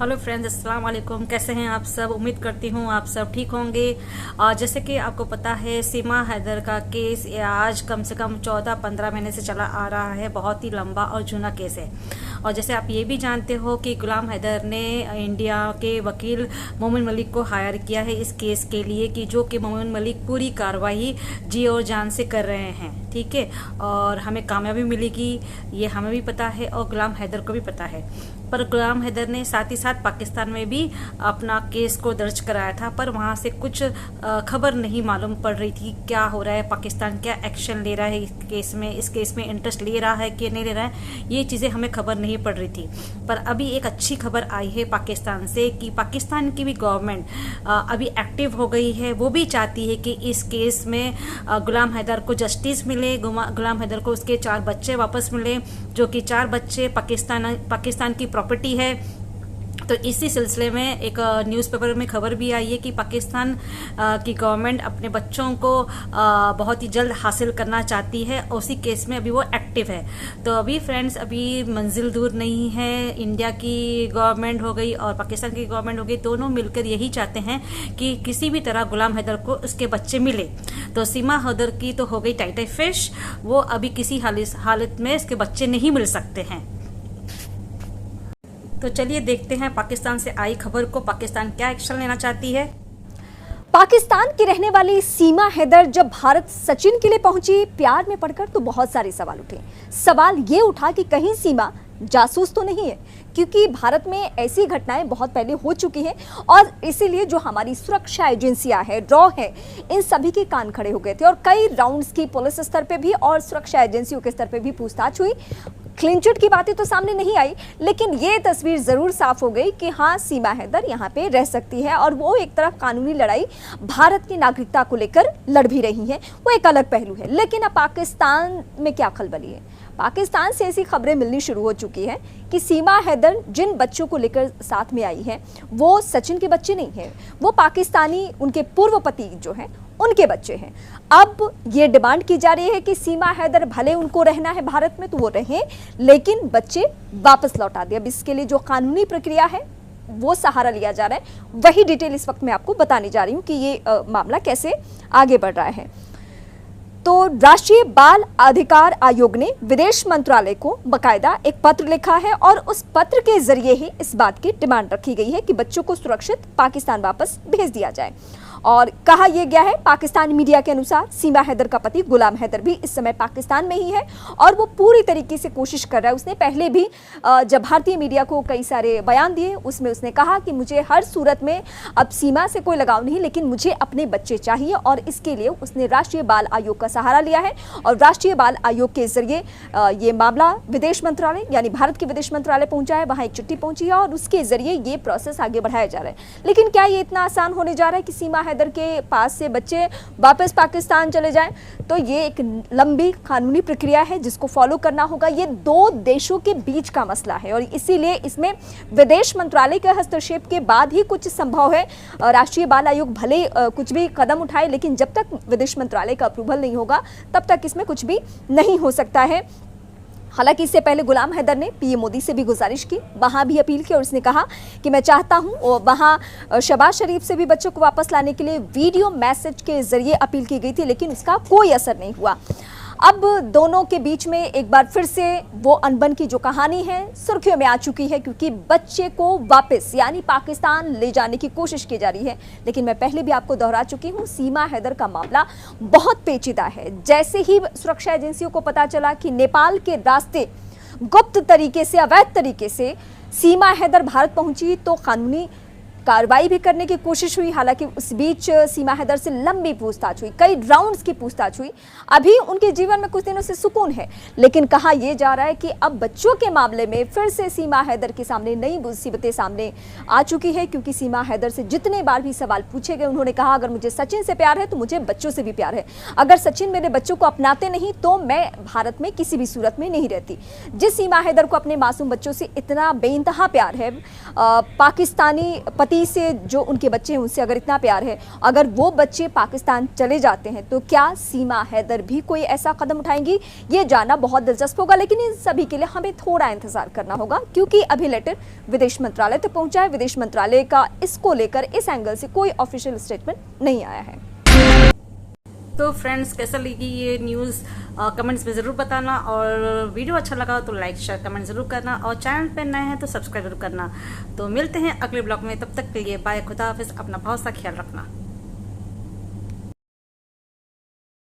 Hello friends, अस्सलाम वालेकुम। कैसे हैं आप सब? उम्मीद करती हूँ आप सब ठीक होंगे। और जैसे कि आपको पता है, सीमा हैदर का केस ये आज कम से कम 14-15 महीने से चला आ रहा है। बहुत ही लंबा और जूना केस है। और जैसे आप ये भी जानते हो कि गुलाम हैदर ने इंडिया के वकील मोमिन मलिक को हायर किया है इस केस के लिए, कि जो कि मोमिन मलिक पूरी कार्रवाई जी और जान से कर रहे हैं। ठीक है, और हमें कामयाबी मिलेगी ये हमें भी पता है और गुलाम हैदर को भी पता है। पर गुलाम हैदर ने साथ ही साथ पाकिस्तान में भी अपना केस को दर्ज कराया था, पर वहाँ से कुछ खबर नहीं मालूम पड़ रही थी क्या हो रहा है, पाकिस्तान क्या एक्शन ले रहा है इस केस में इंटरेस्ट ले रहा है कि नहीं ले रहा है, ये चीज़ें हमें खबर नहीं पड़ रही थी। पर अभी एक अच्छी खबर आई है पाकिस्तान से कि पाकिस्तान की भी गवर्नमेंट अभी एक्टिव हो गई है। वो भी चाहती है कि इस केस में गुलाम हैदर को जस्टिस मिले, गुलाम हैदर को उसके 4 बच्चे वापस मिले, जो कि 4 बच्चे पाकिस्तान की प्रॉपर्टी है। तो इसी सिलसिले में एक न्यूज़पेपर में खबर भी आई है कि पाकिस्तान की गवर्नमेंट अपने बच्चों को बहुत ही जल्द हासिल करना चाहती है। उसी केस में अभी वो एक्टिव है। तो अभी फ्रेंड्स, अभी मंजिल दूर नहीं है। इंडिया की गवर्नमेंट हो गई और पाकिस्तान की गवर्नमेंट हो गई, दोनों मिलकर यही चाहते हैं कि किसी भी तरह गुलाम हैदर को उसके बच्चे मिले। तो सीमा हैदर की तो हो गई टाइट फिश, वो अभी किसी हालत में इसके बच्चे नहीं मिल सकते हैं। तो चलिए देखते हैं पाकिस्तान से आई खबर को, पाकिस्तान क्या एक्शन लेना चाहती है। पाकिस्तान की रहने वाली सीमा हैदर जब भारत सचिन के लिए पहुंची प्यार में पड़कर, तो बहुत सारे सवाल उठे। सवाल ये उठा कि कहीं सीमा जासूस तो नहीं है, क्योंकि भारत में ऐसी घटनाएं बहुत पहले हो चुकी हैं और इसीलिए जो हमारी सुरक्षा एजेंसियां हैं, रॉ है, इन सभी के कान खड़े हो गए थे और कई राउंड्स की पुलिस स्तर पे भी और सुरक्षा एजेंसियों के स्तर पे भी पूछताछ हुई। क्लीन चिट की बातें तो सामने नहीं आई, लेकिन ये तस्वीर जरूर साफ हो गई कि हाँ, सीमा हैदर यहाँ पे रह सकती है और वो एक तरफ कानूनी लड़ाई भारत की नागरिकता को लेकर लड़ भी रही है, वो एक अलग पहलू है। लेकिन अब पाकिस्तान में क्या खलबली है? पाकिस्तान से ऐसी खबरें मिलनी शुरू हो चुकी है कि सीमा हैदर जिन बच्चों को लेकर साथ में आई है वो सचिन के बच्चे नहीं हैं, वो पाकिस्तानी उनके पूर्व पति जो हैं उनके बच्चे हैं। अब ये डिमांड की जा रही है कि सीमा हैदर भले उनको रहना है भारत में तो वो रहें, लेकिन बच्चे वापस लौटा दे। अब इसके लिए जो कानूनी प्रक्रिया है वो सहारा लिया जा रहा है। वही डिटेल इस वक्त मैं आपको बताने जा रही हूँ कि ये मामला कैसे आगे बढ़ रहा है। तो राष्ट्रीय बाल अधिकार आयोग ने विदेश मंत्रालय को बकायदा एक पत्र लिखा है और उस पत्र के जरिए ही इस बात की डिमांड रखी गई है कि बच्चों को सुरक्षित पाकिस्तान वापस भेज दिया जाए। और कहा यह गया है, पाकिस्तानी मीडिया के अनुसार सीमा हैदर का पति गुलाम हैदर भी इस समय पाकिस्तान में ही है और वो पूरी तरीके से कोशिश कर रहा है। उसने पहले भी जब भारतीय मीडिया को कई सारे बयान दिए, उसमें उसने कहा कि मुझे हर सूरत में अब सीमा से कोई लगाव नहीं, लेकिन मुझे अपने बच्चे चाहिए और इसके लिए उसने राष्ट्रीय बाल आयोग का सहारा लिया है। और राष्ट्रीय बाल आयोग के जरिए ये मामला विदेश मंत्रालय यानी भारत के विदेश मंत्रालय पहुंचा है, वहां एक चिट्ठी पहुंची है और उसके जरिए ये प्रोसेस आगे बढ़ाया जा रहा है। लेकिन क्या ये इतना आसान होने जा रहा है कि सीमा हैदर के पास से बच्चे वापस पाकिस्तान चले जाएं? तो ये एक लंबी कानूनी प्रक्रिया है जिसको फॉलो करना होगा। ये 2 देशों के बीच का मसला है और इसीलिए इसमें विदेश मंत्रालय के हस्तक्षेप के बाद ही कुछ संभव है। राष्ट्रीय बाल आयोग भले कुछ भी कदम उठाए, लेकिन जब तक विदेश मंत्रालय का अप्रूवल नहीं होगा तब तक इसमें कुछ भी नहीं हो सकता है। हालांकि इससे पहले गुलाम हैदर ने पीएम मोदी से भी गुजारिश की, वहां भी अपील की और उसने कहा कि मैं चाहता हूं, और वहां शहबाज शरीफ से भी बच्चों को वापस लाने के लिए वीडियो मैसेज के जरिए अपील की गई थी, लेकिन उसका कोई असर नहीं हुआ। अब दोनों के बीच में एक बार फिर से वो अनबन की जो कहानी है सुर्खियों में आ चुकी है, क्योंकि बच्चे को वापस यानी पाकिस्तान ले जाने की कोशिश की जा रही है। लेकिन मैं पहले भी आपको दोहरा चुकी हूँ, सीमा हैदर का मामला बहुत पेचीदा है। जैसे ही सुरक्षा एजेंसियों को पता चला कि नेपाल के रास्ते गुप्त तरीके से, अवैध तरीके से सीमा हैदर भारत पहुंची, तो कानूनी कार्रवाई भी करने की कोशिश हुई। हालांकि उस बीच सीमा हैदर से लंबी पूछताछ हुई, कई राउंड्स की पूछताछ हुई। अभी उनके जीवन में कुछ दिनों से सुकून है, लेकिन कहा यह जा रहा है कि अब बच्चों के मामले में फिर से सीमा हैदर के सामने नई मुसीबतें सामने आ चुकी है। क्योंकि सीमा हैदर से जितने बार भी सवाल पूछे गए, उन्होंने कहा अगर मुझे सचिन से प्यार है तो मुझे बच्चों से भी प्यार है। अगर सचिन मेरे बच्चों को अपनाते नहीं तो मैं भारत में किसी भी सूरत में नहीं रहती। जिस सीमा हैदर को अपने मासूम बच्चों से इतना बेइंतहा प्यार है, पाकिस्तानी पति से जो उनके बच्चे हैं उनसे अगर इतना प्यार है, अगर वो बच्चे पाकिस्तान चले जाते हैं तो क्या सीमा हैदर भी कोई ऐसा कदम उठाएंगी? ये जानना बहुत दिलचस्प होगा, लेकिन इन सभी के लिए हमें थोड़ा इंतजार करना होगा, क्योंकि अभी लेटर विदेश मंत्रालय तक पहुंचा है। विदेश मंत्रालय का इसको लेकर इस एंगल से कोई ऑफिशियल स्टेटमेंट नहीं आया है। तो फ्रेंड्स, कैसा लगी ये न्यूज़ कमेंट्स में ज़रूर बताना, और वीडियो अच्छा लगा तो लाइक शेयर कमेंट ज़रूर करना, और चैनल पे नए हैं तो सब्सक्राइब जरूर करना। तो मिलते हैं अगले ब्लॉग में, तब तक के लिए बाय, खुदा हाफिज़, अपना बहुत सा ख्याल रखना।